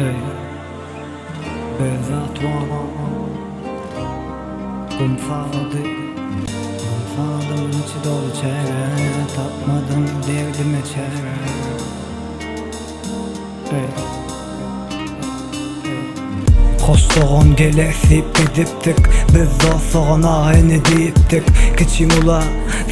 Hey, Bezat vana Kumfadı Kumfadım içi dolu çere Tapmadım derdime çere Hey Kostoğun gelesip gidiptik Biz dostağın ahini deyiptik Kiçim ula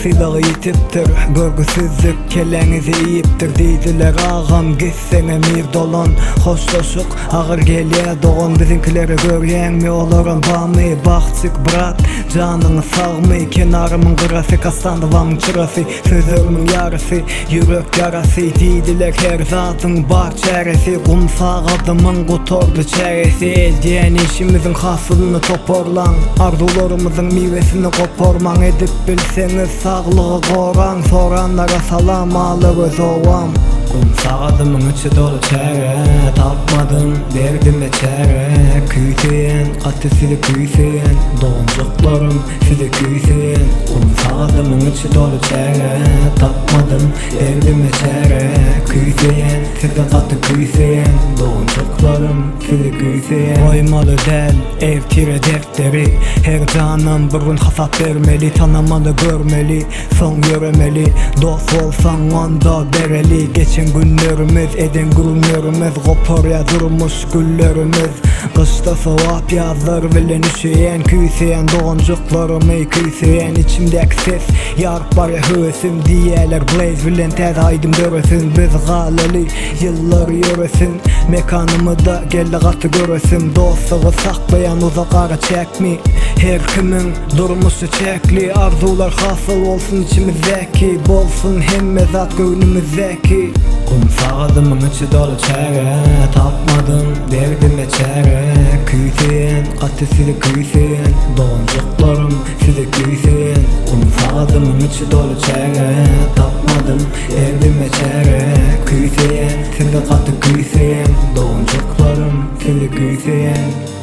silahı yitiptir Görgüsüzlük kelenizi iyiptir Deydiler ağam gitsene mir dolan Hoşlaşık ağır gelye doğun Bizinkileri göryen mi olurum bami Bakçık bırak canını sağmı Kenarımın grafik astandıvamın çırası Sözümün yarısı yürek yarası Deydiler her zatın bak çeresi Kum sağadımın kutordu çeresi Diyen işimizin hasılını toporlan Arzularımızın meyvesini koporman Edip bilseniz sağlığı koran Soranlara salam alırız ovam Kum sağadımın içi dolu çere Tapmadım derdime çere Küyseyen ateşili küyseyen Doğuncuklarım size küyseyen Kum sağadımın içi dolu çere Tapmadım derdime çere Küyseyen size katı küyseyen Doğuncuklarım size küyseyen Oymalı del ev tire defteri Her canım bir gün hasat vermeli Tanımalı görmeli son göremeli Dost olsan onda bereli Geçen günlerimiz eden günlerimiz Kopar yazırmış güllerimiz Kışta soğuk yazlar bilen üşüyen Küyseyen doğuncuklarımı küyseyen İçimdeki ses yarık var ya hüvesim Diyeler blaze bilen tez aydım döresin Biz galeli yıllar yöresin Mekanımı da geldi katı göresim Dostluğu saklayan uzak ara çekmi Her kimin durmuşu çekli Arzular hasıl olsun içimizdeki Bolsun hem mezat gönlümüzdeki Kum sağadımın içi dolu çere Tapmadım derdime çere Küyseyen ateşili küyseyen Doğuncuklarım size küyseyen Kum sağadımın içi dolu çere Tapmadım derdime çere Küyseyen size katı küyseyen Doğuncuklarım size küyseyen